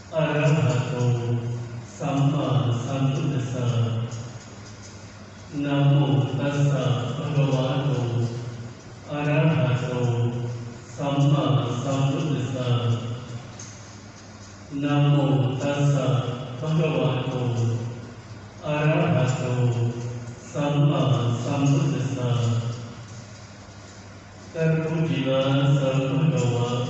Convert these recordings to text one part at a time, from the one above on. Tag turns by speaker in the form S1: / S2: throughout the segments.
S1: Arahato Samma Sambuddhassa. Namo tassa bhagavato arahato samma sambuddhassa. Namo tassa bhagavato arahato samma sambuddhassa. Terpujilah Sang Bhagawa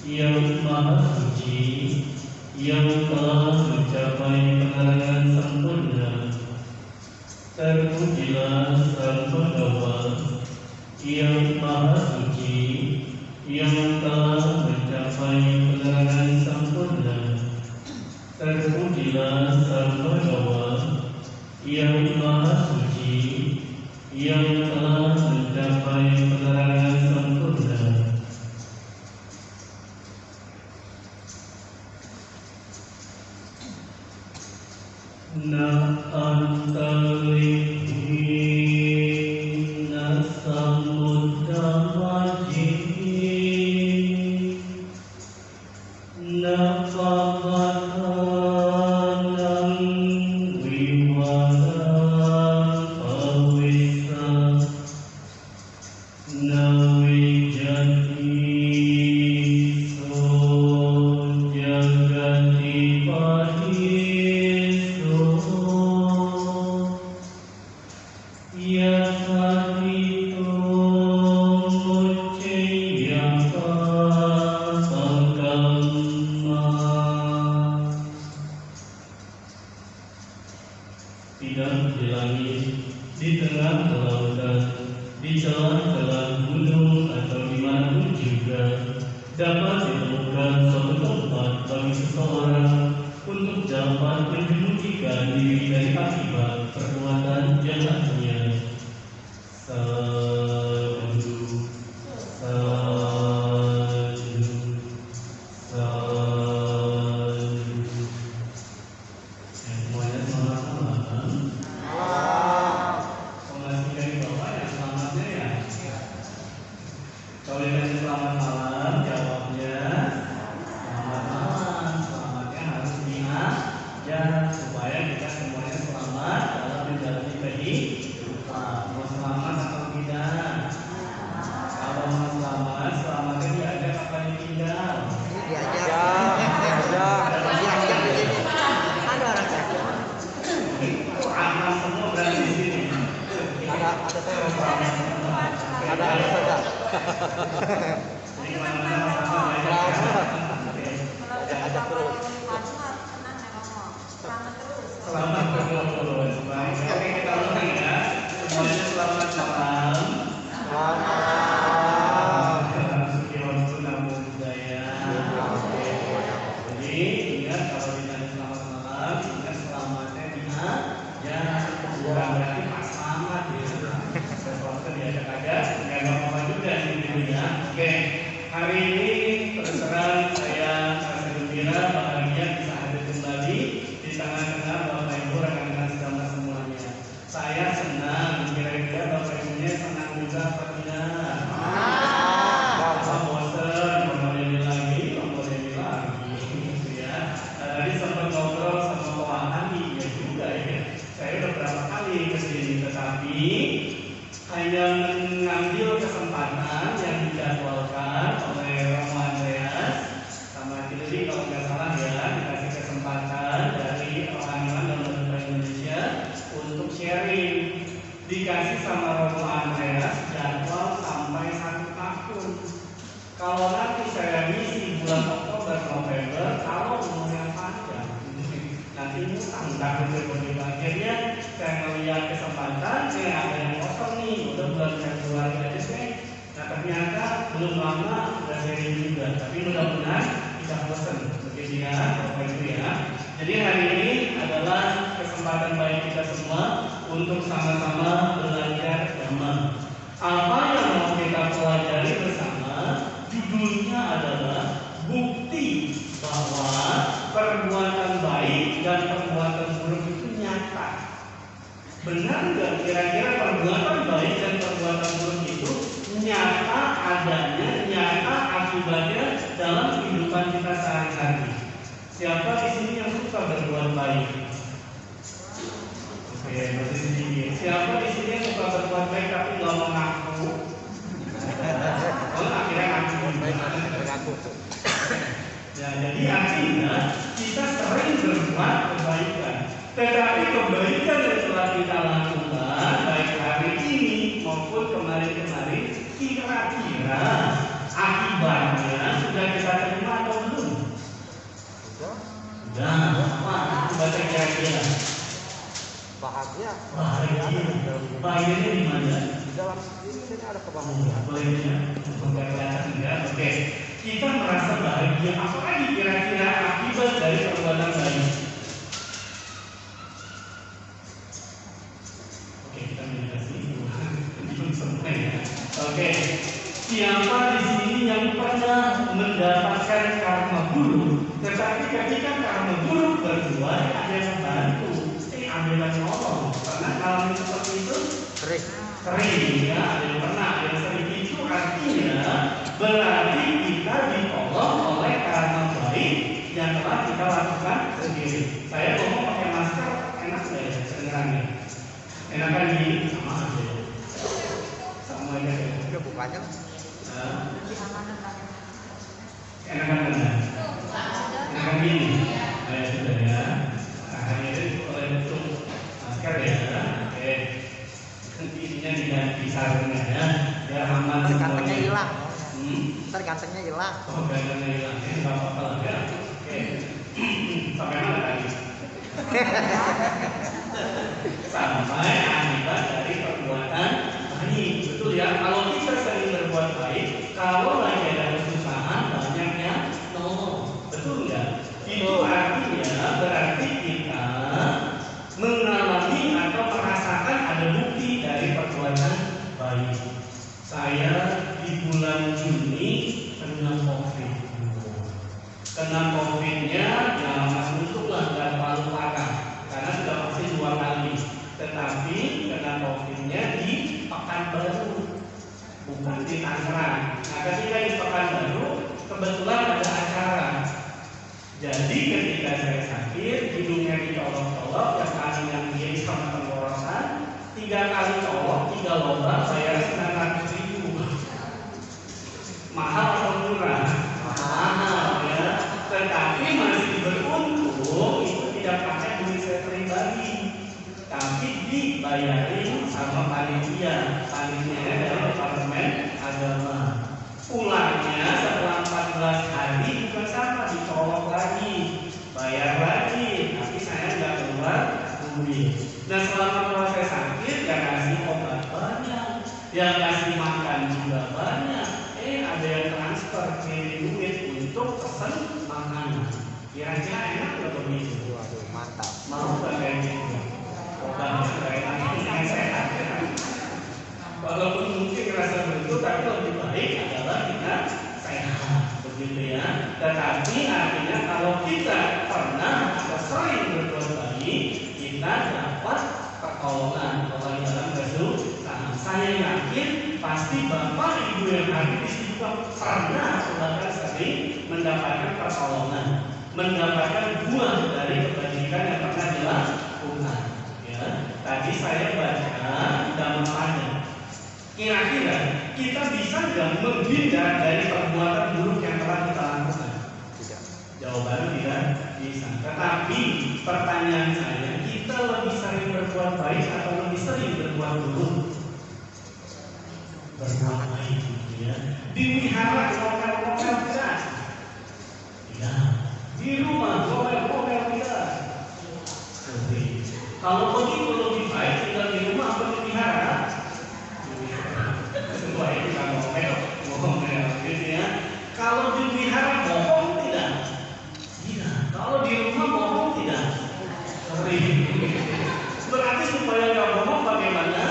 S1: yang Maha Suci, yang telah mencapai kenalan sempurna. Terpujilah Sang Bhagawa yang Maha Suci, yang telah mencapai kenalan sempurna. Terpujilah Sang Bhagawa yang Maha Suci, yang telah mencapai kenalan sempurna. Na antalihi na samudamaji na pamatanam viwaram pavisa na wijati so jagati pahi tidak di langit, di tengah lautan, di celah-celah gunung atau dimanapun juga dapat ditemukan suatu tempat bagi seseorang untuk dapat menyembunyikan diri dari akibat perbuatan jahatnya. Salju, salju, salju. Semuanya selamat malam. Masih dari Bapak yang selamatnya ya. Kalau yang selamat malam, jawabnya selamat malam. Selamatnya harus diingat ya, supaya kita semuanya selamat dalam menjalani kehidupan. Mau selamat atau tidak? Kalau mau selamat, selamatnya diajak apa ditinggal?
S2: Diajak. Ada orang saja.
S1: Aman semua berada di sini.
S2: Ada saya saja.
S1: Jadi mana-mana sama aja.
S2: Ajak terus.
S1: Selamat terus. Baik. Oke, kita ulang ya. Semuanya selamat malam. Jadi ingat kalau ditanya selamat malam, ingat selamatnya diingat. Jangan bukan berarti pas selamat ya. Sesuatu diajak aja, nggak apa-apa juga ini ya. Oke, hari ini terus terang saya merasa gembira, bahagia bisa hadir kembali di tengah-tengah Bapak Ibu rekan-rekan sedama semuanya. Saya senang, kira-kira Bapak Ibunya senang juga apa tidak? Apa bosan, mau ini lagi, gitu ya. Tadi sempat ngobrol sama Pak Andi, ya juga ya. Saya udah berapa kali ke sini, tetapi hanya mengambil kesempatan yang dijadwalkan oleh Romo Andreas sama Kili kalau nggak salah ya, dikasih kesempatan dari Rohaniwan dan Lembaga Indonesia untuk sharing. Dikasih sama Romo Andreas jadwal sampai 1 tahun. Kalau nanti saya ngisi bulan Oktober November, kalau umurnya panjang, nanti ngutang begitu. Akhirnya saya melihat kesempatan, saya ada yang kosong nih, udah bulan Februari aja sih. Nah ternyata belum lama udah sharing juga, tapi mudah-mudahan bisa bosan begitu ya, Bapak Ibu ya. Jadi hari ini adalah kesempatan baik kita semua untuk sama-sama belajar Dhamma. Apa yang mau kita pelajari bersama? Judulnya adalah bukti bahwa perbuatan baik dan perbuatan buruk itu nyata. Benar nggak kira-kira perbuatan baik dan perbuatan buruk itu nyata adanya, nyata akibatnya dalam kehidupan kita sehari-hari? Siapa di sini yang suka berbuat baik? Oke, masih sedikit. Siapa di sini yang suka berbuat baik tapi nggak mau ngaku? Kalau akhirnya ngaku. Ya, jadi artinya kita sering berbuat kebaikan, tetapi kebaikan yang telah kita lakukan baik hari ini maupun kemarin-kemarin, kira-kira akibatnya sudah kita terima atau belum? Sudah. Apa? Baca kira-kira.
S2: Bahagia.
S1: Bahagianya di mana?
S2: Di dalam ini ada kebahagiaan.
S1: Bahagianya bukan kelihatan enggak? Oke. Kita merasa bahagia. Apalagi kira-kira akibat dari perbuatan baik? Oke, kita meditasi. Belum selesai ya. Oke. Siapa di sini yang pernah mendapatkan karma buruk, tetapi ketika karma buruk berbuat ada yang membantu? Ada yang nolong. Pernah ngalamin seperti itu? Sering ya, ada yang pernah, ada yang sering. Itu artinya berarti kita ditolong oleh karma baik yang telah kita lakukan sendiri. Saya ngomong pakai masker, enak nggak ya kedengarannya? Enakan gini sama aja. Sama aja ya.
S2: Udah bukanya.
S1: Enakan mana? Enakan gini. Ya sudah ya. Nah, ini oleh untuk masker ya. Oke. Intinya diganti sarungnya ya. Biar aman
S2: Gantengnya
S1: semuanya.
S2: hilang.
S1: Hmm?
S2: Ntar gantengnya hilang.
S1: Oh, gantengnya hilang. Ini nggak apa-apa lah ya. Oke. Sampai mana tadi? Sampai akibat dari perbuatan baik. Betul ya. Kalau kita sering berbuat baik, kalau lagi ada kesusahan banyak yang nolong. Betul nggak? Itu artinya berarti kita mengalami atau merasakan ada bukti dari perbuatan baik. Saya di bulan Juni kena COVID. Kena COVID-nya ya untunglah nggak terlalu parah karena sudah vaksin 2 kali. Tetapi kena COVID-nya di Pekanbaru, bukan di Tangerang. Nah, ketika di Pekanbaru kebetulan ada acara. Jadi ketika saya sakit, hidungnya dicolok-colok, yang kanan yang kiri sama tenggorokan, 3 kali colok, 3 lubang, bayar 900.000. Mahal atau murah? Mahal ya. Tetapi masih beruntung itu tidak pakai duit saya pribadi, tapi dibayarin sama panitia. Panitianya dari Departemen Agama. Pulangnya setelah 14 hari juga sama, dicolok lagi, bayar lagi, tapi saya nggak keluar duit. Nah, selama proses sakit yang kasih obat banyak, yang kasih makan juga banyak. Ada yang transfer kirim duit untuk pesan makanan. Kira-kira enak nggak begitu?
S2: Waduh, mantap.
S1: Mau nggak kayak gitu? Obatnya nggak enak, yang sehat ya. Walaupun mungkin rasa begitu, tapi lebih baik adalah kita sehat, begitu ya. Tetapi artinya kalau kita pernah atau sering berbuat baik, kita dapat pertolongan. Kalau dalam kesusahan, saya yakin pasti bapak ibu yang hadir di sini juga pernah atau bahkan sering mendapatkan pertolongan, mendapatkan buah dari kebajikan yang pernah dilakukan. Ya, tadi saya baca gambarnya. Kira-kira kita bisa nggak menghindar dari perbuatan buruk yang telah kita lakukan?
S2: Tidak.
S1: Jawabannya tidak bisa. Tetapi pertanyaan saya, kita lebih sering berbuat baik atau lebih sering berbuat buruk? Berbuat baik, gitu ya. Di wihara ngomel-ngomel tidak? Tidak. Di rumah ngomel-ngomel tidak? Kalau begitu lebih baik tinggal di rumah atau di wihara? Semua itu kan ngomel, gitu ya. Kalau di wihara bohong tidak? Tidak. Kalau di rumah bohong tidak? Sering. Berarti supaya nggak bohong bagaimana?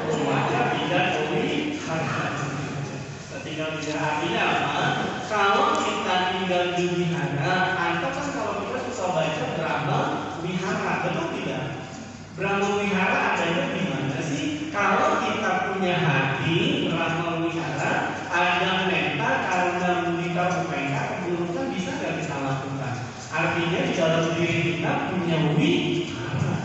S1: Rumahnya tidak wihara. Tinggal di artinya apa? Kalau kita tinggal di wihara, atau kan kalau kita suka baca drama wihara, betul tidak? Drama wihara adanya di mana sih? Kalau kita punya hati drama wihara, ada mental karena kita UPK keburukan bisa nggak kita lakukan? Artinya di dalam diri kita punya wihara,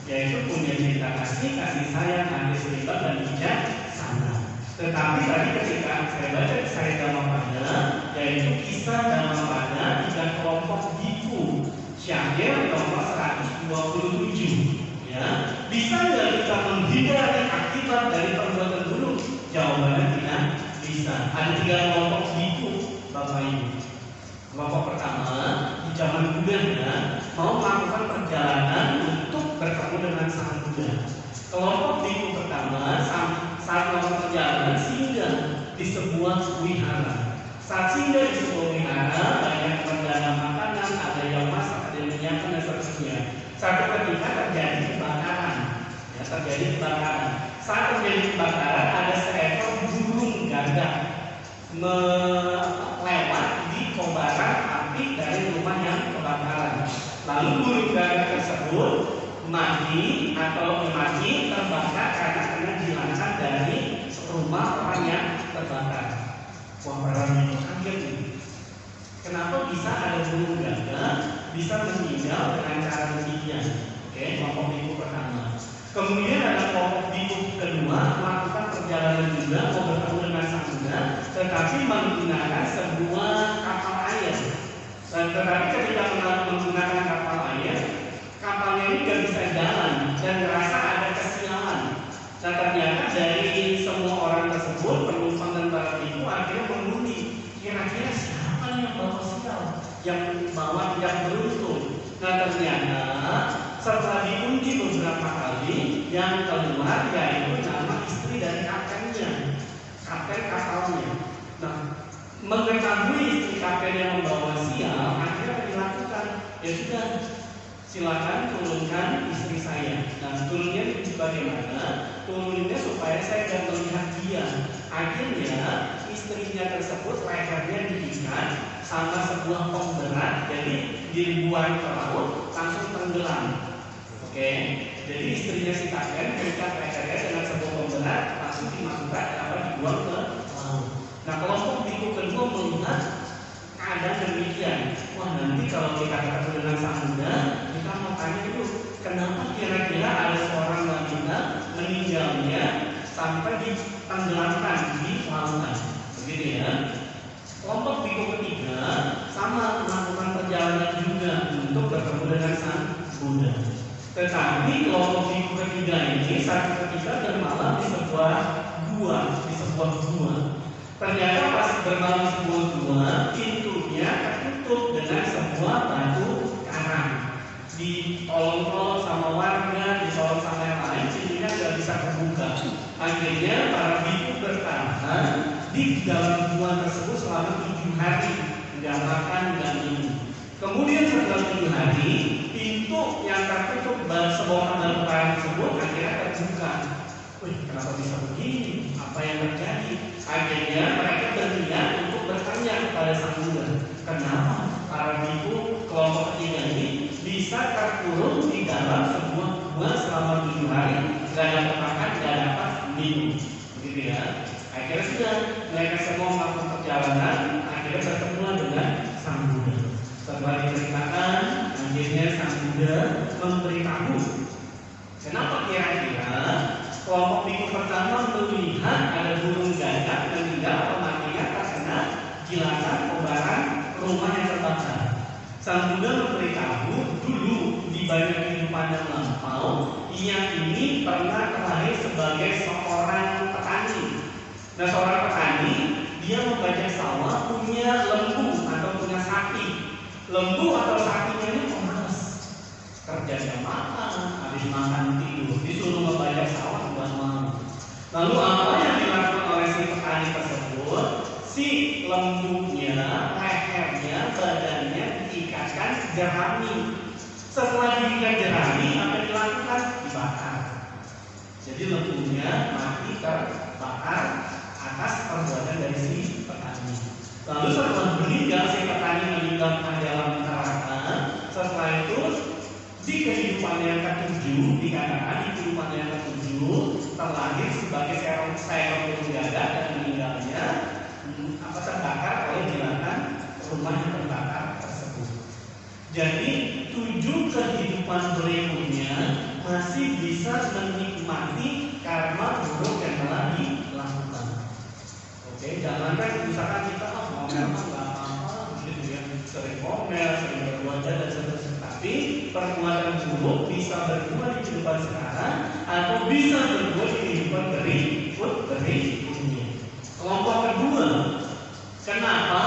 S1: yaitu punya cinta kasih, kasih sayang, hati seimbang dan bijaksana. Tetapi tadi ketika saya baca saya Dhammapada, yaitu kisah Dhammapada tiga kelompok biku, Syahir nomor 127. Ya, bisa nggak kita menghindari akibat dari perbuatan buruk? Jawabannya tidak bisa. Ada tiga kelompok biku, Bapak Ibu. Kelompok pertama di zaman Buddha mau melakukan perjalanan untuk bertemu dengan Sang Buddha. Kelompok biku pertama saat melakukan perjalanan singgah di sebuah wihara. Saat singgah di sebuah wihara banyak pendanan makanan, ada yang masak, ada yang menyiapkan dan seterusnya. Satu ketika terjadi kebakaran, ya, terjadi kebakaran. Saat terjadi kebakaran ada seekor burung gagak melewat di kobaran api dari rumah yang kebakaran. Lalu burung gagak tersebut mati terbakar karena kena jilatan dari rumah orang yang terbakar. Wah, orang itu kaget nih. Kenapa bisa ada burung gagak bisa meninggal dengan cara demikian? Oke, kelompok biku pertama. Kemudian ada kelompok biku kedua melakukan perjalanan juga mau bertemu dengan Sang Buddha, tetapi menggunakan sebuah kapal air. Dan tetapi ketika menggunakan kapal air, kapalnya ini nggak bisa jalan dan merasa ada kesialan. Nah, ternyata dari semua orang tersebut, penumpang dan para biku akhirnya mengundi, kira-kira siapa yang bawa sial, yang bawa tidak beruntung. Nah, ternyata setelah diundi beberapa kali, yang keluar yaitu nama istri dari kaptennya, kapten kapalnya. Nah, mengetahui istri kapten yang membawa sial, akhirnya dilakukan, ya sudah, silakan turunkan istri saya. Nah, turunnya bagaimana? Turunnya supaya saya tidak melihat dia. Akhirnya istrinya tersebut lehernya diikat sama sebuah pemberat, jadi dibuang ke laut langsung tenggelam. Oke, jadi istrinya si kapten mengikat lehernya dengan sebuah pemberat langsung dimasukkan dibuang ke laut. Nah, kelompok biku kedua melihat keadaan demikian. Wah, nanti kalau kita ketemu dengan Sang Buddha, kita mau tanya dulu, kenapa kira-kira ada seorang wanita meninggalnya sampai ditenggelamkan di lautan? Begitu ya. Kelompok biku ketiga sama melakukan perjalanan juga untuk bertemu dengan Sang Buddha. Tetapi kelompok biku ketiga ini satu ketika bermalam di sebuah gua. Ternyata pas bermalam di sebuah gua, pintunya tertutup dengan sebuah batu karang. Ditolong-tolong sama warga, ditolong sama yang lain, pintunya nggak bisa terbuka. Akhirnya para biku bertahan di dalam gua tersebut selama 7 hari, nggak makan, nggak minum. Kemudian setelah 7 hari, pintu yang tertutup sebuah dalam karang tersebut akhirnya terbuka. Wih, kenapa bisa begini? Apa yang terjadi? Akhirnya mereka berniat untuk bertanya kepada Sang Buddha, kenapa para biku kelompok ketiga ini bisa terkurung di dalam sebuah gua selama 7 hari, nggak dapat makan, nggak dapat minum, begitu ya. Akhirnya sudah mereka semua melakukan perjalanan, akhirnya bertemu dengan Sang Buddha. Setelah diceritakan, akhirnya Sang Buddha memberitahu kenapa kira-kira kelompok biku pertama melihat ada burung gagak meninggal atau matinya terkena jilatan kobaran rumah yang terbakar. Sang Buddha memberitahu dulu di banyak kehidupan yang lampau, ia ini pernah terlahir sebagai seorang petani. Nah, seorang petani dia membajak sawah, punya lembu atau punya sapi. Lembu atau sapinya ini pemalas, kerja jam makan, habis makan tidur, disuruh membajak sawah buat malam. Lalu apa yang dilakukan oleh si petani tersebut? Si lembunya, lehernya, badannya diikatkan jerami. Setelah diikat jerami, apa yang dilakukan? Dibakar. Jadi lembunya mati terbakar atas perbuatan dari si petani. Lalu setelah meninggal, si petani meninggalkan dalam neraka. Setelah itu di kehidupan yang ke-7 dikatakan di kehidupan yang ke-7 terlahir sebagai seorang burung gagak dan meninggalnya terbakar oleh jilatan rumah yang terbakar tersebut. Jadi 7 kehidupan berikutnya masih bisa menikmati karma buruk yang telah dilakukan. Oke, jangankan misalkan kita ngomel nggak apa-apa, gitu ya, sering ngomel, sering berbuat jahat dan seterusnya. Tapi perbuatan buruk bisa berbuat di kehidupan sekarang atau bisa berbuat di kehidupan berikutnya. Kelompok kedua, kenapa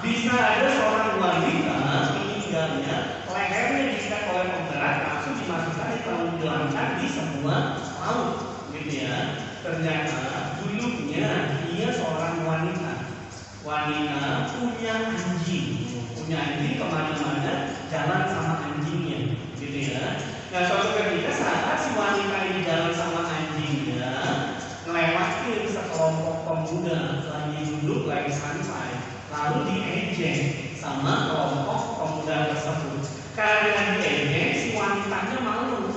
S1: bisa ada seorang wanita meninggalnya lehernya diikat oleh pemberat langsung dimasukkan ditenggelamkan di sebuah laut, gitu ya. Ternyata dulunya dia seorang wanita punya anjing kemana-mana jalan sama anjingnya, gitu ya. Nah suatu ketika saat si wanita ini jalan sama anjingnya ngelewatin sekelompok pemuda lagi duduk lagi santai, lalu diejek sama kelompok pemuda tersebut. Karena diejek si wanitanya malu.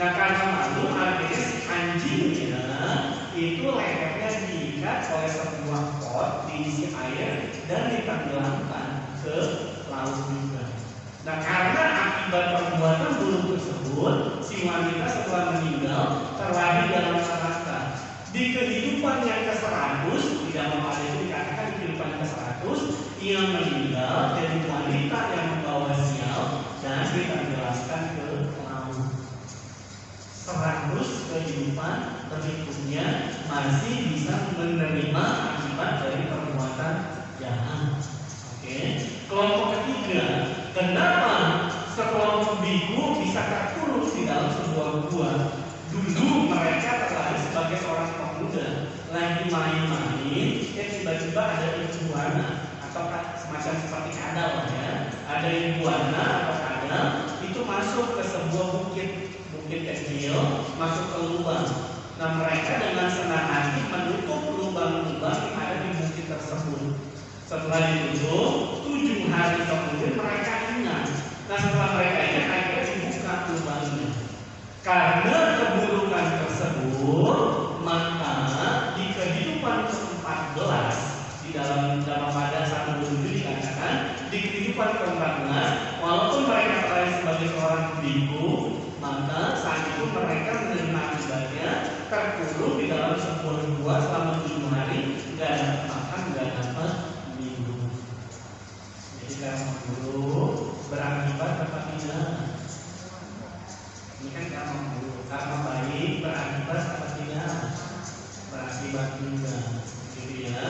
S1: Nah karena malu akhirnya si anjingnya itu lehernya diikat oleh sebuah pot diisi air dan ditenggelamkan ke laut juga. Nah karena akibat perbuatan buruk tersebut si wanita setelah meninggal terlahir dalam neraka. Di kehidupan yang ke-100, di dalam hal itu dikatakan di kehidupan ke-100, ia meninggal jadi wanita yang membawa sial dan ditenggelamkan ke laut. 100 kehidupan berikutnya masih bisa menerima akibat dari perbuatan jahat. Oke. Kelompok ketiga, kenapa sekelompok biku bisa terkurung di dalam sebuah gua? Dulu mereka terlahir sebagai seorang pemuda, lagi main-main, tiba-tiba ada iguana atau semacam seperti kadal ya. Ada iguana atau kadal itu masuk ke sebuah bukit kecil, masuk ke lubang. Nah mereka dengan senang hati menutup lubang-lubang yang ada di bukit tersebut. Setelah ditutup, 7 hari kemudian mereka ingat. Nah setelah mereka ingat akhirnya dibuka lubangnya. Karena keburukan tersebut, maka di kehidupan ke-14 di dalam pada 1:7 dikatakan di kehidupan ke-14 walaupun mereka terlahir sebagai seorang biku, maka saat itu mereka menerima akibatnya terkurung di dalam sebuah gua selama 7 hari, nggak dapat makan, nggak dapat minum. Jadi karma buruk berakibat apa tidak? Ini kan karma buruk, karma baik berakibat apa tidak? Berakibat juga, gitu ya.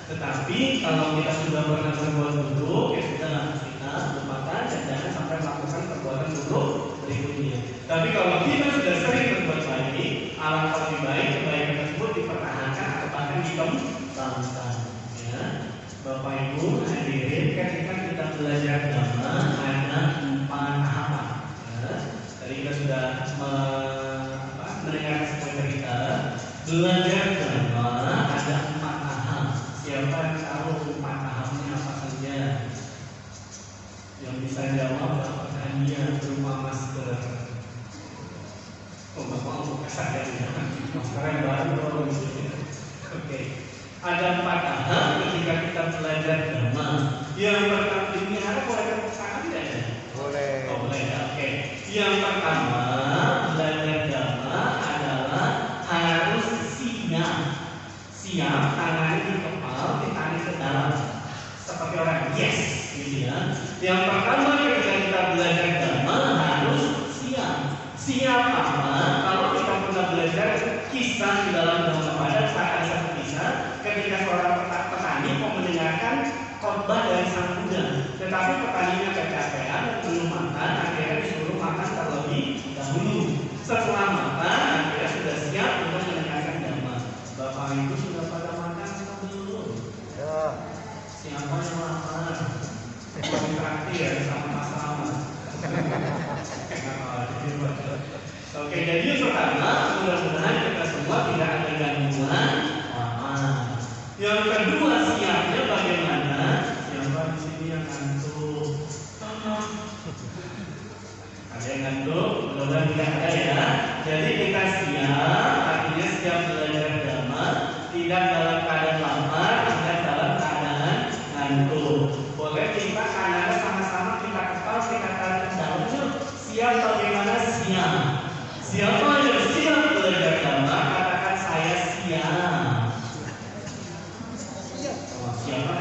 S1: Tetapi kalau kita sudah pernah berbuat buruk, ya sudah kita lupakan dan jangan sampai melakukan perbuatan buruk berikutnya. Tapi kalau kita sudah sering berbuat baik, alangkah lebih baik kebaikan tersebut dipertahankan atau bahkan dikembangkan. Ya, Bapak Ibu hadirin, ketika kita belajar agama ada 4 tahapan. Ya, tadi kita sudah mendengar sebuah cerita belajar agama ada 4 tahap. Siapa yang tahu 4 tahapnya apa saja? Yang bisa jawab apakah dia berupa masker? Oh, Bapak buka saja ya. Masker yang baru Oke. Ada 4 tahap ketika kita belajar agama. Yang pertama dipelihara boleh tepuk tangan tidak ya?
S2: Boleh.
S1: Oh, boleh ya. Oke. Yang pertama belajar agama adalah harus siap tangannya dikepal, ditarik ke dalam seperti orang yes, gitu ya. Yang pertama ketika kita belajar agama harus siap apa? Kalau kita pernah belajar kisah di dalam agama pada saat ada satu kisah ketika seorang petani mau mendengarkan khotbah dari sang Buddha. Siapa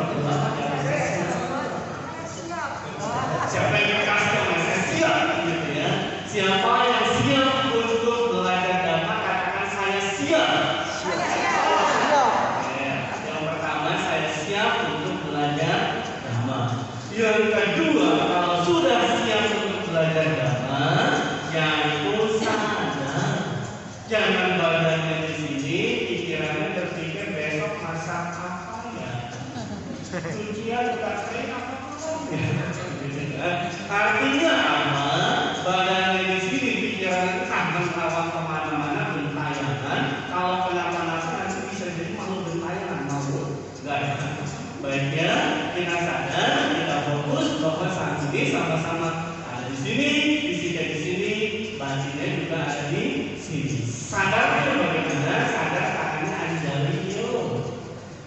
S1: siapa yang dikasih oleh saya siap gitu ya. Siapa yang siap untuk belajar dhamma katakan saya siap. Ya, yang pertama saya siap untuk belajar dhamma. Yang kedua kalau sudah siap untuk belajar dhamma, yaitu sadar. Jangan badannya di sini, pikirannya terpikir besok masak apa ya. Cucian bukan saya apa. Artinya apa? Badannya di sini, pikiran akan melawan kemana-mana bentayangan. Kalau kenapa-napa nanti bisa jadi mau bentayangan, mau enggak ya? Baiknya kita sadar, kita fokus bahwa saat ini sama-sama ada di sini, fisiknya di sini, batinnya juga ada di sini. Sadar itu bagaimana? Sadar katanya anjali yo.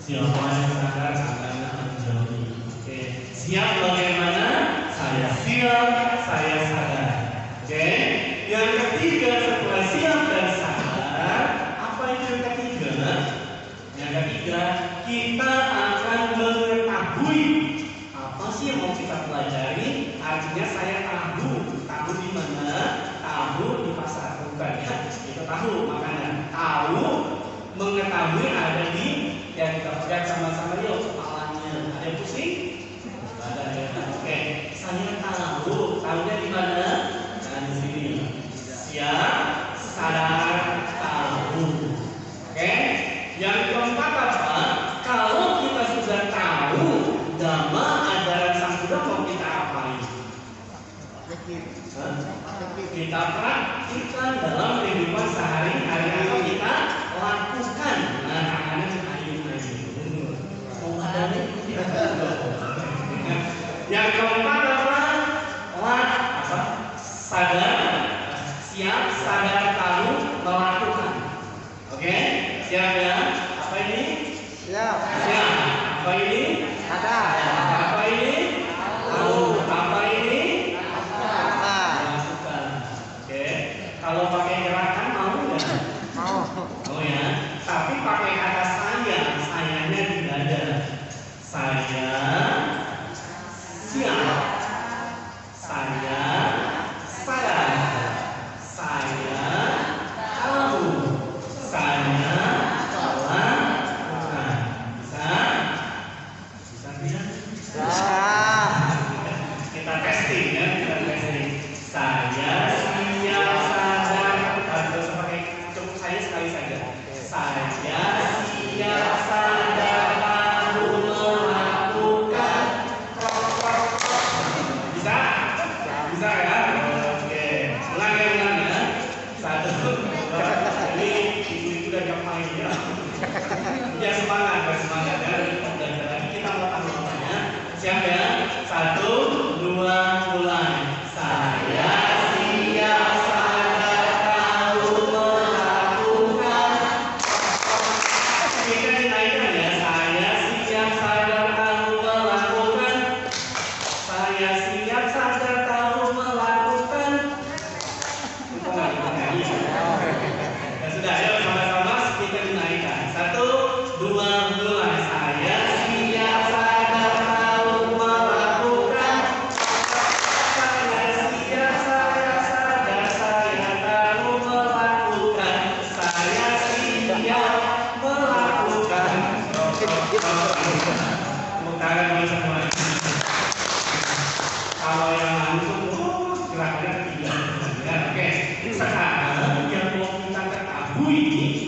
S1: Siapa yang sadar katanya anjali. Oke, siap bagaimana? Saya siap, saya sadar. Oke, yang ketiga setelah siap dan sadar, apa itu yang ketiga? Yang ketiga, kita akan mengetahui apa sih yang mau kita pelajari. Artinya saya tahu di mana? Tahu di pasar, bukan ya? Itu tahu makanan. Tahu, mengetahui ada di yang kita pegang sama-sama yuk kepalanya. Ada yang pusing? Ada ya. Oke, saya tahu. Tahunya di mana? Nah, di sini. Siap, sadar, tahu. Oke. Yang keempat apa? Kalau kita sudah tahu dhamma ajaran Sang Buddha mau kita apain? Kita praktikkan dalam kehidupan sehari-hari atau kita lakukan. Nah, tangannya ayun-ayun. Mau ada nih? Yang keempat apa? Sadar, siap, sadar, tahu, melakukan. Oke, siap ya? Apa ini?
S2: Siap.
S1: Siap. Apa ini?
S2: Sadar.
S1: Apa ini? Tahu. Apa ini?
S2: Sadar.
S1: Melakukan. Oke. Kalau pakai gerakan mau nggak?
S2: Mau.
S1: Oh ya. Tapi pakai kata saya, sayanya tidak ada. Saya siap. Saya sadar. Saya tahu. Saya melakukan. Bisa? Bisa tidak?
S2: Bisa.
S1: Kita testing ya, kita testing. Saya siap sadar. Harus pakai cukup saya sekali saja. Saya siap sadar tahu melakukan. Bisa? Bisa ya? Oke. Ulang ya. Satu, dua. Ini ibu-ibu udah ngapain ya? Ya semangat ya. Dan kita melakukan semuanya. Siap ya? Satu, dua, mulai. Saya siap sadar tahu melakukan. Kita dinaikkan ya. Saya siap sadar tahu melakukan. Saya siap sadar tahu melakukan. Ya sudah, ayo sama-sama kita dinaikkan. Satu, dua, mulai. Saya siap sadar tahu melakukan. Saya siap, saya sadar, saya tahu melakukan. Saya siap melakukan. Tangan dulu semuanya. Kalau yang langsung, gerakannya ketiga. Ya, oke. Sekarang yang mau kita ketahui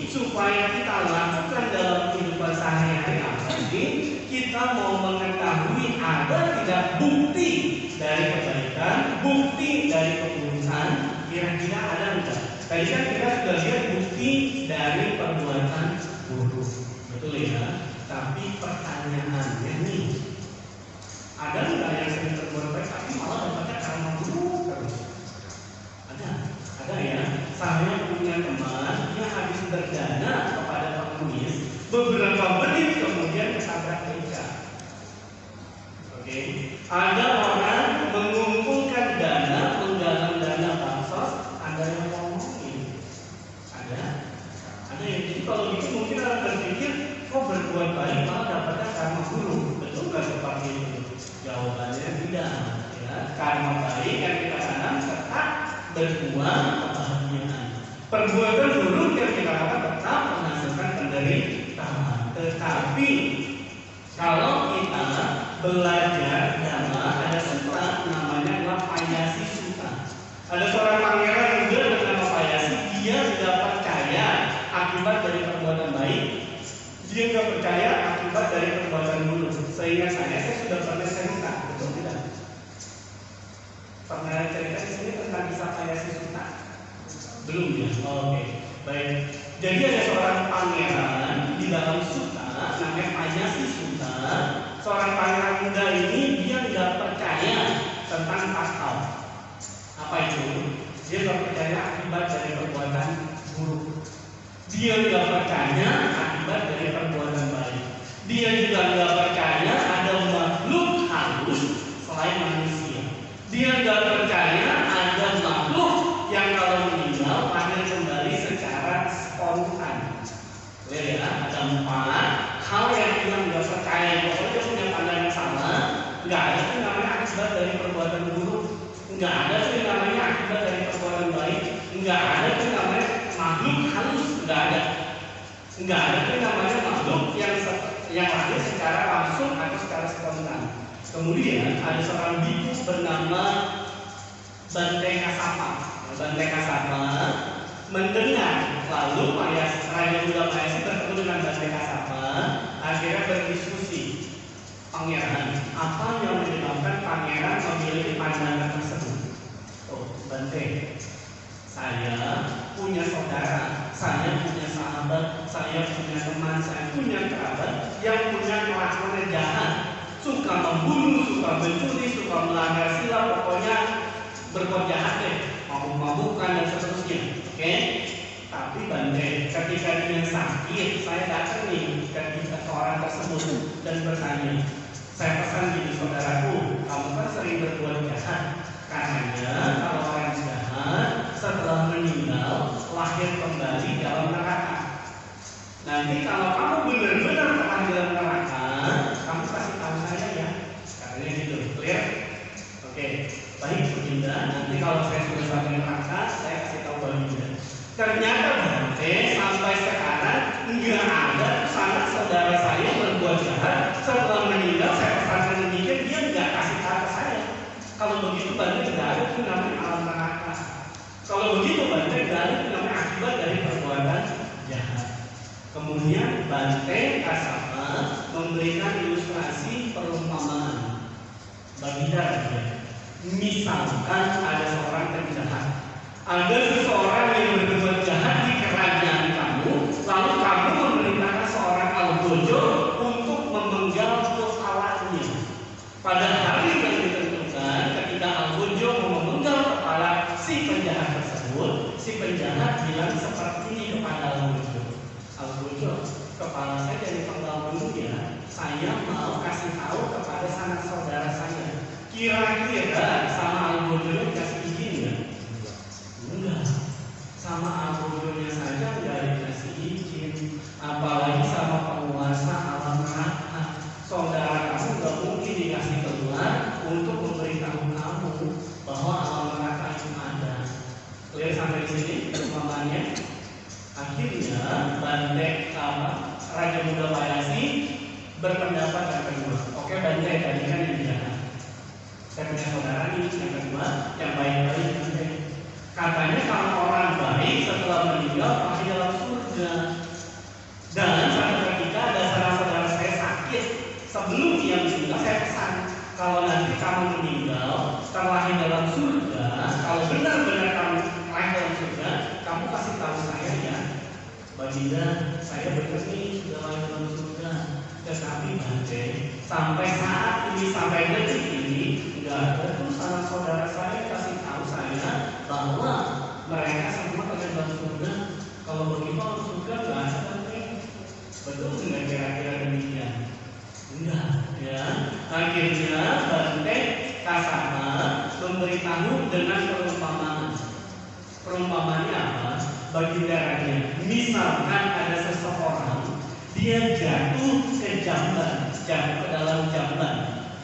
S1: supaya kita lakukan dalam kehidupan sehari-hari apa ini? Kita mau mengetahui ada tidak bukti dari kebaikan, bukti dari keburukan. Kira-kira ada enggak? Tadi kan kita sudah lihat bukti dari perbuatan buruk, betul ya? Tapi pertanyaannya nih, ada enggak yang sering berbuat baik tapi malah dapatnya karma buruk terus? Ada ya. Saya punya teman yang habis berdana kepada pengemis, beberapa menit kemudian ketabrak beca. Oke. Ada orang mengumpulkan dana, menggalang dana bansos, ada yang ngomongin. Ada yang jadi kalau gitu mungkin orang berpikir kok berbuat baik malah dapatnya karma buruk. berbuah kebahagiaan. Perbuatan buruk yang kita lakukan tetap menghasilkan penderitaan. Tetapi kalau kita belajar agama, ada suta namanya adalah Payasi Suta. Ada seorang pangeran juga dengan nama Payasi. Dia tidak percaya akibat dari perbuatan baik. Dia tidak percaya akibat dari perbuatan buruk. Seingat saya sudah pernah cerita, betul tidak? Pernah cerita di sini tentang kisah Payasi Suta? Belum ya? Oke, baik. Jadi ada seorang pangeran di dalam suta namanya Payasi Suta. Seorang pangeran muda ini dia tidak percaya tentang pasal. Apa itu? Dia tidak percaya akibat dari perbuatan buruk. Dia tidak percaya akibat dari perbuatan baik. Dia juga tidak percaya ada makhluk halus selain manusia. Dia tidak percaya ada makhluk yang kalau meninggal lahir kembali secara spontan. Lihat ya, ada 4 hal yang dia tidak percaya. Pokoknya dia punya pandangan yang sama. Nggak ada yang namanya akibat dari perbuatan buruk. Nggak ada yang namanya akibat dari perbuatan baik. Nggak ada yang namanya makhluk halus. Nggak ada. Nggak ada yang namanya makhluk yang lahir secara langsung atau secara spontan. Kemudian ada seorang biku bernama Bante Kasapa. Bante Kasapa mendengar, lalu Raja Muda Payasi bertemu dengan Bante Kasapa, akhirnya berdiskusi. Pangeran, apa yang menyebabkan pangeran memiliki pandangan tersebut? Oh, Bante, saya punya saudara, saya punya sahabat, saya punya teman, saya punya kerabat yang punya kelakuan jahat, suka membunuh, suka mencuri, suka melanggar sila, pokoknya berbuat jahat deh, mabuk-mabukan dan seterusnya. Oke? Tapi Bante, ketika dia sakit, saya datang nih ketika orang tersebut dan bertanya, saya pesan gini saudaraku, kamu kan sering berbuat jahat. Karena kalau orang jahat setelah meninggal lahir kembali dalam neraka. Nanti kalau kamu benar-benar telah dalam neraka, kamu kasih tahu saya ya. Katanya gitu, clear? Oke, baik Baginda. Nanti kalau saya sudah sampai neraka, saya kasih tahu Baginda. Ternyata Bante sampai sekarang nggak ada sanak saudara saya berbuat jahat. Setelah meninggal saya pesankan demikian, dia nggak kasih tahu ke saya. Kalau begitu Bante tidak ada itu namanya alam neraka. Kalau begitu Bante tidak ada itu namanya akibat dari perbuatan jahat. Kemudian Bante Kasapa memberikan ilustrasi perumpamaan. Baginda, misalkan ada seorang penjahat, ada seseorang yang berbuat jahat di kerajaan kamu, lalu kamu memerintahkan seorang algojo untuk memenggal kepalanya. Pada hari yang ditentukan, ketika algojo memenggal kepala si penjahat tersebut, si penjahat bilang seperti ini kepada algojo. Algojo, kepala saya jadi penggal dulu ya. Saya mau kasih tahu kepada sanak saudara saya. Kira-kira sama algojo dikasih izin ya? Enggak. Sama algojonya saja enggak dikasih izin. Apalagi sama penguasa alam neraka. Saudara kamu enggak mungkin dikasih keluar untuk memberitahu kamu bahwa alam neraka itu ada. Lihat sampai di sini perumpamannya. Akhirnya Bante Raja Muda Payasi berpendapat yang kedua. Oke Bante, tadi kan yang jahat. Saya punya saudara ini yang kedua, yang baik-baik Bante. Katanya kalau orang baik setelah meninggal pasti dalam surga. Dan suatu ketika ada saudara saya sakit, sebelum dia meninggal saya pesan, kalau nanti kamu meninggal terlahir dalam surga, kalau benar-benar kamu lahir dalam surga, kamu kasih tahu saya ya. Baginda, saya benar nih sudah lahir dalam surga. Tetapi Bante, sampai saat ini, sampai detik ini, enggak ada tuh salah saudara saya kasih tahu saya bahwa mereka semua pada dalam surga. Kalau begitu dalam surga enggak ada Bante. Betul enggak kira-kira demikian? Enggak, ya. Akhirnya Bante Kasapa memberitahu dengan perumpamaan. Perumpamaannya apa? Baginda Raja, misalkan ada seseorang dia jatuh ke jamban, jatuh ke dalam jamban.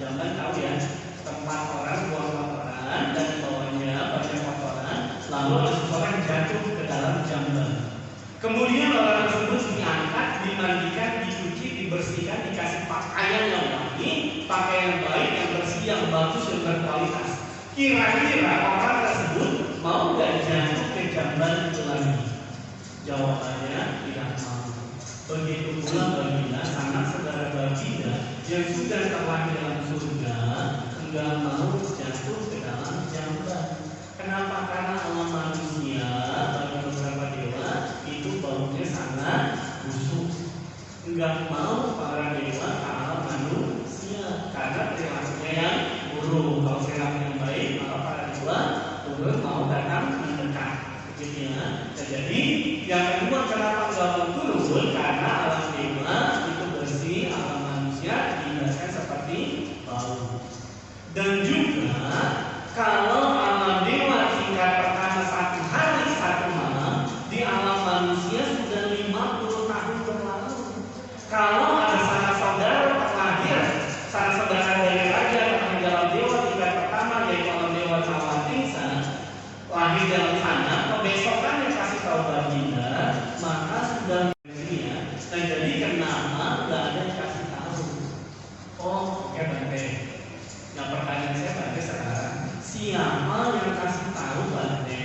S1: Jamban tahu ya, tempat orang buang kotoran dan di bawahnya banyak kotoran. pakaian yang wangi, pakaian baik, yang bersih, yang bagus, yang berkualitas. Kira-kira orang tersebut mau nggak jatuh ke jamban itu lagi? Jawabannya tidak mau. Begitu pula baginda, anak saudara baginda yang sudah terlahir dalam surga, enggak mau jatuh ke dalam jamban. Kenapa? Karena alam manusia bagi beberapa dewa itu baunya sangat busuk. Enggak mau para dewa ke alam manusia karena perilakunya yang buruk. Kalau perilaku yang baik, maka para dewa turun mau datang mendekat. Begitu ya. Jadi yang kedua, kenapa enggak mau turun? Karena alam dewa itu bersih, alam manusia dibiasakan seperti bau. Dan juga kalau alam dewa tingkat pertama 1 hari 1 malam, di alam manusia sudah 50 tahun berlalu. Kalau ada sanak saudara terlahir, sanak saudara dari raja terlahir dalam dewa tingkat pertama, yaitu alam dewa Cawatingsa, lahir dalam sana, kebesokannya kasih tahu baginda, maka sudah dunia. Nah, jadi kenapa nggak ada yang kasih tahu? Oh, oke Bante. Nah, pertanyaan saya Bante sekarang, siapa yang kasih tahu Bante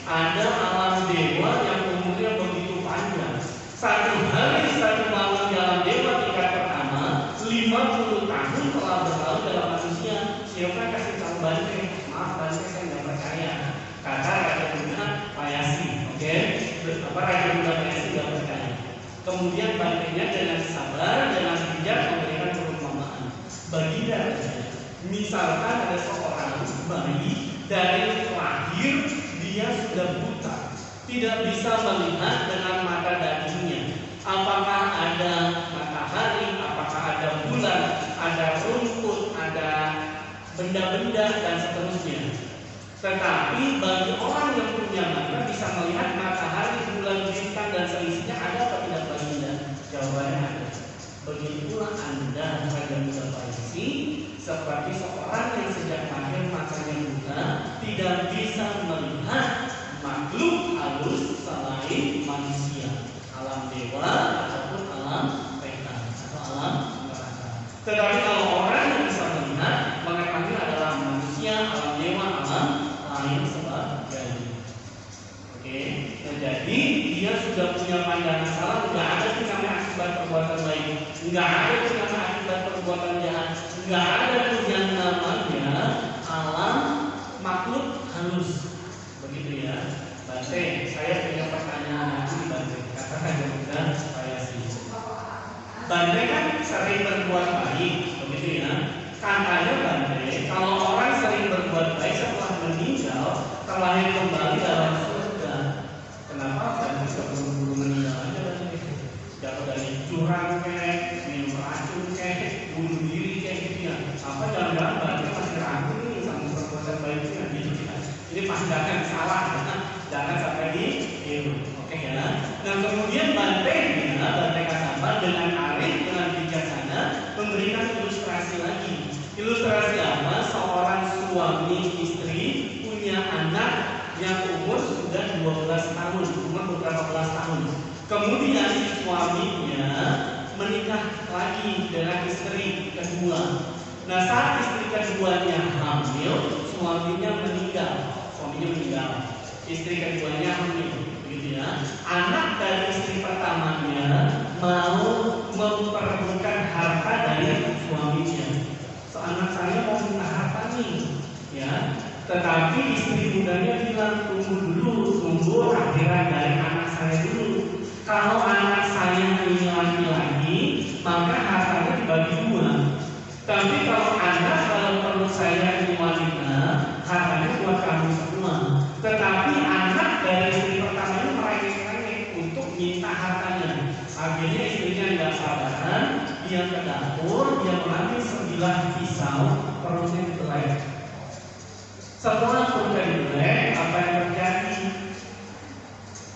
S1: ada alam dewa yang umurnya begitu panjang? 1 hari 1 malam di alam dewa tingkat pertama, 50 tahun telah berlalu dalam manusia. Siapa kasih tahu Bante? Maaf Bante, saya nggak percaya. Kata Raja Buddha Payasi, oke? Raja Buddha Payasi nggak percaya. Kemudian Bantenya dengan sabar, dengan bijak memberikan perumpamaan. Baginda, misalkan ada seorang bayi dari lahir dia sudah buta, tidak bisa melihat dengan mata dagingnya. Apakah ada matahari, apakah ada bulan, ada rumput, ada benda-benda dan seterusnya. Tetapi bagi orang yang punya mata bisa melihat matahari, bulan, bintang dan selisihnya, ada atau tidak Baginda? Jawabannya ada. Begitulah Anda Raja Buddha Payasi seperti seorang yang sejak lahir matanya buta, tidak bisa melihat makhluk halus selain manusia, alam dewa ataupun alam peta atau alam neraka. Tetapi kalau orang yang bisa melihat, mengetahui adalah manusia, alam dewa, alam lain sebagainya. Oke, nah, jadi dia sudah punya pandangan salah. Nggak ada yang namanya akibat perbuatan baik, nggak ada yang namanya akibat perbuatan jahat, nggak ada yang namanya alam makhluk halus. Begitu ya, Bante. Saya punya pertanyaan lagi Bante. Kata Raja Buddha Payasi. Bante kan sering berbuat baik, begitu ya. Katanya Bante, kalau orang sering berbuat baik setelah meninggal, terlahir kembali dalam surga. Kenapa Bante sebelum meninggal aja Bante? Jatuh dari curang kayak, minum racun kayak, bunuh diri kayak gitu ya. Apa jangan-jangan Bante masih ragu nih sama perbuatan baiknya gitu ya. Ini pandangan salah ya. Jangan sampai ditiru. Oke ya. Nah, kemudian Bante Kasapa dengan arif, dengan bijaksana memberikan ilustrasi lagi. Ilustrasi apa? Seorang suami istri punya anak yang umur sudah 12 tahun, umur beberapa belas tahun. Kemudian si suaminya menikah lagi dengan istri kedua. Nah, saat istri keduanya hamil, suaminya meninggal. Istri keduanya hamil, gitu ya. Anak dari istri pertamanya mau memperebutkan harta dari suaminya. Anak saya mau minta harta nih, ya. Tetapi istri mudanya bilang tunggu akhiran dari anak saya dulu. Kalau anak saya ini laki-laki, maka hartanya dibagi 2. Tapi kalau perlu saya ini wanita, hartanya buat kami semua. Tetapi anak dari istri pertama ini merengek-rengek untuk minta hartanya. Akhirnya istrinya nggak sabaran, dia ke dapur, dia mengambil 9 pisau, perutnya dibelek. Setelah perutnya dibelek, apa yang terjadi?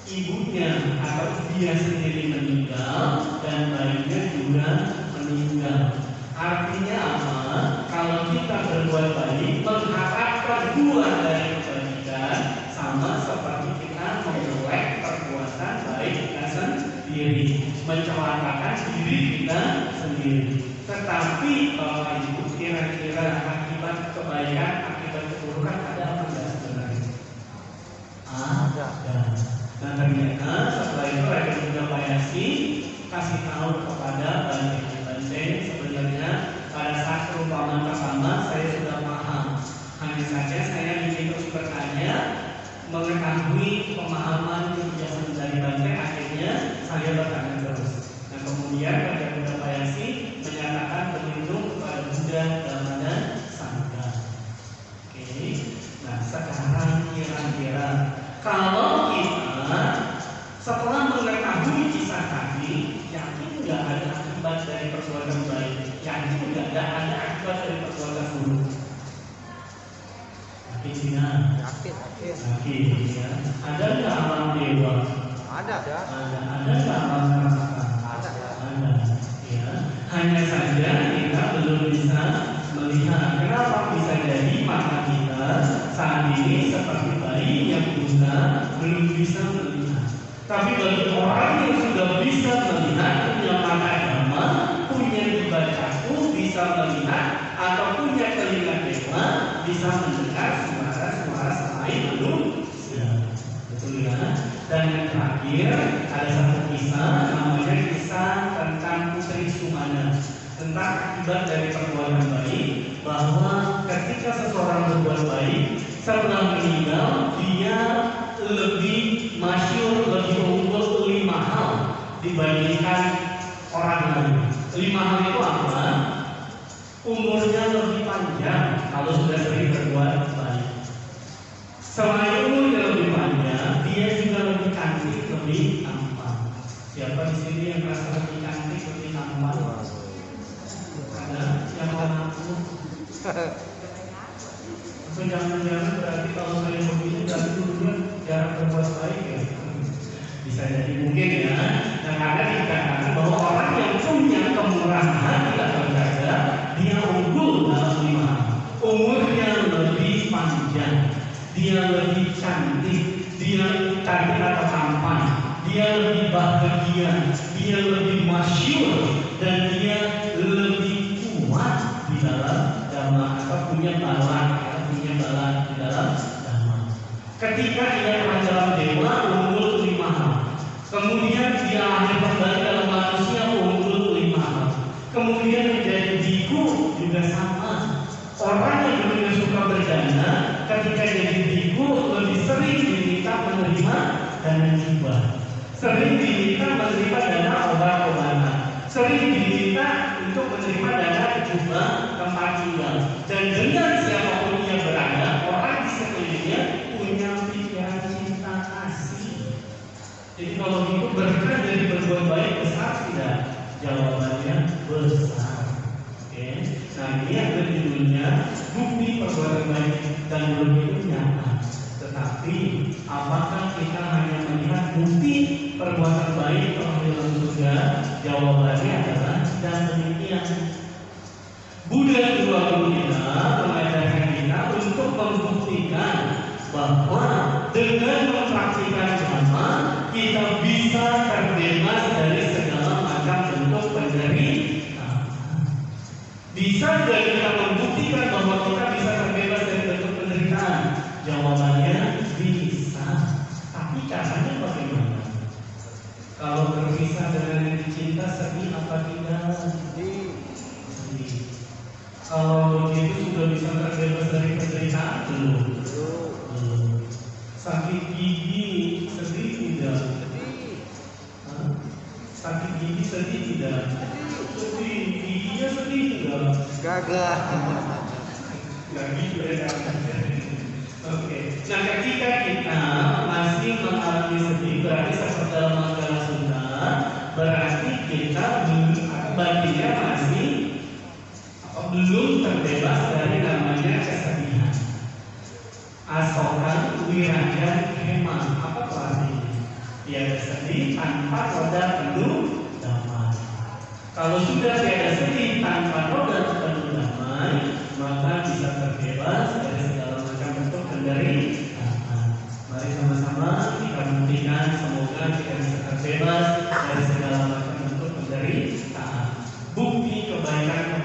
S1: Ibunya atau dia sendiri meninggal dan bayinya juga meninggal. Artinya apa? Kalau kita berbuat baik, mengharapkan buah dari kebaikan, sama seperti kita memperoleh perbuatan baik kita sendiri, mencelakakan diri kita sendiri. Tetapi Bapak Ibu, kira-kira akibat kebaikan, akibat keburukan ada apa enggak sebenarnya? Ada. Nah ternyata setelah itu Raja Bunda Payasi kasih tahu kepada Banteng sebenarnya pada saat perumpamaan pertama saya sudah paham. Hanya saja saya ingin terus bertanya, mengetahui pemahaman kebiasaan dari Banteng, akhirnya saya bertanya terus. Nah kemudian Raja Bunda Payasi menyatakan berlindung kepada Buddha, Dhamma dan Sangha. Oke. Nah sekarang kira-kira kalau kita setelah mengetahui kisah tadi, yakin nggak ada akibat dari perbuatan baik? Yakin nggak ada akibat dari perbuatan buruk? Yakin tidak? Yakin ya. Ada nggak alam dewa? Ada nggak alam neraka? Ada. Ya. Hanya saja kita belum bisa melihat. Kenapa bisa jadi mata kita saat ini seperti bayi yang buta belum bisa melihat? Tapi bagi orang yang sudah bisa melihat, punya mata dhamma, punya jiwa caku, bisa melihat, atau punya telinga dewa, bisa mendengar suara-suara selain manusia. Betul ya? Dan yang terakhir ada satu kisah, namanya kisah tentang Putri Sumana, tentang akibat dari perbuatan baik, bahwa ketika seseorang berbuat baik, setelah meninggal dia lebih masyhur, lebih unggul 5 hal dibandingkan orang lain. 5 hal itu apa? Umurnya lebih panjang kalau sudah sering berbuat baik. Selain umurnya lebih panjang, dia juga lebih cantik, lebih tampan. Siapa di sini yang merasa lebih cantik, lebih tampan? Ada yang mengaku? Jangan-jangan berarti kalau saya begini berarti dulunya jarang berbuat baik ya. Bisa jadi mungkin ya. Nah karena dikatakan bahwa orang yang punya kemurahan hati atau jaga, dia unggul dalam 5 hal. Umurnya lebih panjang, dia lebih cantik, dia cantik atau tampan, dia lebih bahagia, dia lebih masyhur, dan dia lebih kuat di dalam dhamma atau punya bala di dalam dhamma. Ketika dia telah dalam dewa, unggul 5 hal. Kemudian dia lahir kembali dalam manusia, unggul 5 hal. Kemudian menjadi biku juga sama. Orang yang dulunya suka berjana, ketika jadi biku lebih sering diminta menerima dana hibah, sering diminta menerima dana obat-obatan, sering diminta untuk menerima dana jubah tempat tinggal. Dan dengan siapapun yang berada, orang di sekelilingnya punya pikiran cinta kasih. Jadi kalau itu berkah dari berbuat baik besar tidak? Jawabannya besar. Oke. Nah ini yang berjudulnya bukti perbuatan baik dan belum itu nyata. Tetapi apakah kita hanya melihat bukti perbuatan baik kalau dalam surga? Jawabannya adalah dan demikian. Buddha juga mengajarkan kita untuk membuktikan bahwa dengan mempraktikkan dhamma kita bisa terbebas dari segala macam bentuk penderitaan. Bisa jadi kita membuktikan bahwa kita bisa terbebas dari bentuk penderitaan? Jawabannya bisa. Tapi caranya bagaimana? Kalau berpisah dengan yang dicinta, sedih apa tidak? Sedih. Kalau begitu sudah bisa terbebas dari penderitaan? Belum. Sakit gigi sedih tidak? Sakit gigi sedih tidak? Sedih. Giginya sedih tidak?
S2: Gagah.
S1: Gak gitu ya. Oke. Nah ketika kita masih mengalami sedih, berarti seperti dalam Manggala Sutta, berarti kita batinnya masih belum terbebas dari namanya kesedihan. Asokan, wiraja, hema. Apa itu artinya? Tiada sedih tanpa roda penuh damai. Kalau sudah tiada sedih tanpa roda penuh damai, maka bisa terbebas dari segala macam bentuk penderitaan. Mari sama-sama kita buktikan, semoga kita bisa terbebas dari segala macam bentuk penderitaan. Bukti kebaikan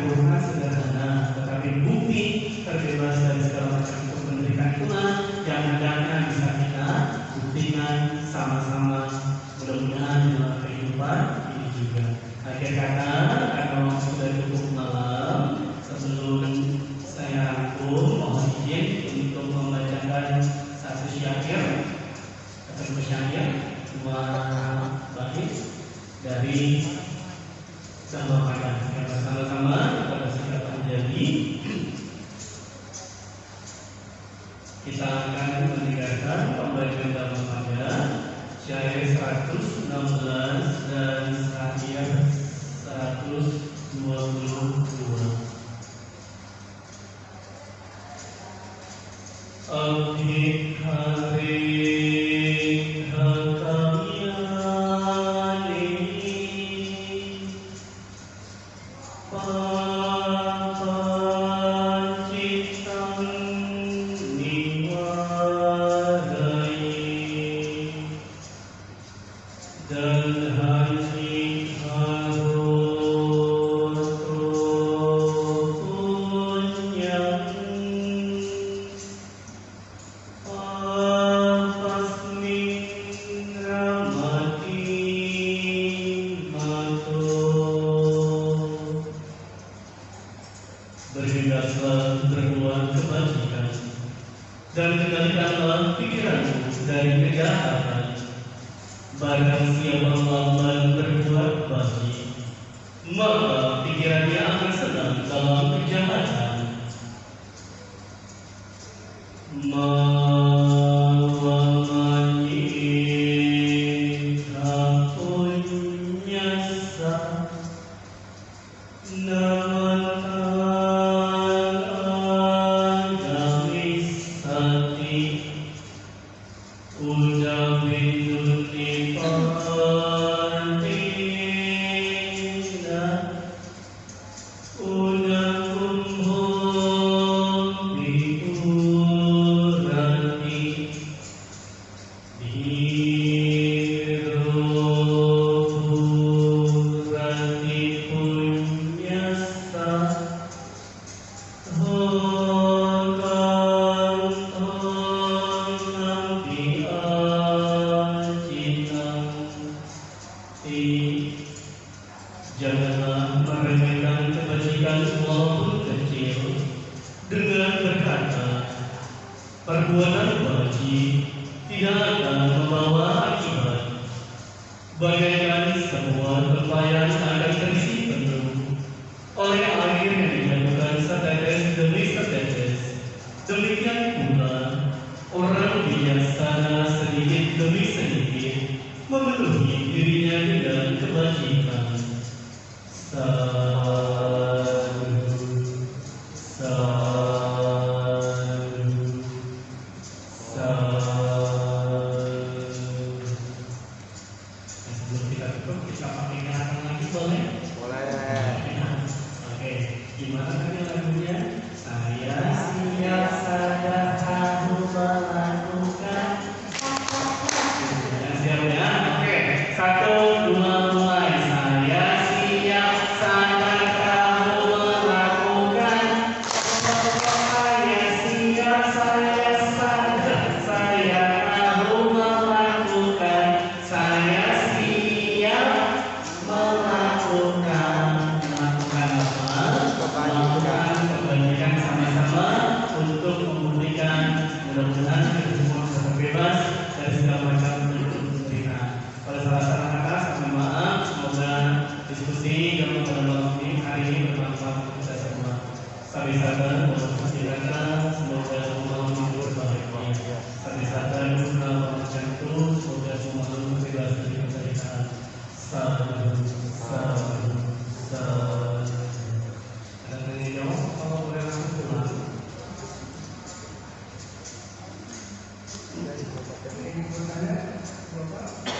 S1: akan meninggalkan pembacaan dalam pada syair 116 dan syair 122. Abdi hari hakamiani papacitan niwadai dan haji haroto punyang berhendaklah berbuat kebajikan dan kendalikanlah pikiranmu dari kejahatan. Barang siapa lamban berbuat baik, maka pikirannya akan senang dalam kejahatan. Janganlah meremehkan kebajikan walaupun kecil dengan berkata, perbuatan wajib tidak akan membawa akibat. Bagaikan semua tempayan akan terisi penuh oleh air yang dijatuhkan setetes demi setetes. Demikian pula orang bijaksana sedikit demi sedikit memenuhi dirinya dengan kebajikan. Sebelum kita tutup, kita pakai ingatan lagi boleh?
S2: Boleh.
S1: Oke, gimana tadi lagunya? Saya siap, saya tahu melakukan. Siap ya? Oke, 1, 2, mulai. Saya siap, saya tahu melakukan. Saya siap, saya sadar, saya tahu melakukan. Saya siap melakukan apa? Melakukan kebaikan sama-sama untuk membuktikan mudah-mudahan kita semua bisa terbebas dari segala macam bentuk penderitaan. Pada salah atas, mohon maaf, semoga diskusi yang pada malam ini hari ini bermanfaat untuk kita semua. Sabi sabar, semoga semua menghibur bahagia. Sabi sabar, semoga semua terbebas dari penderitaan. Sabar. Ada yang jawab? Kalau boleh langsung pulang. Ini pertanyaan, Bapak.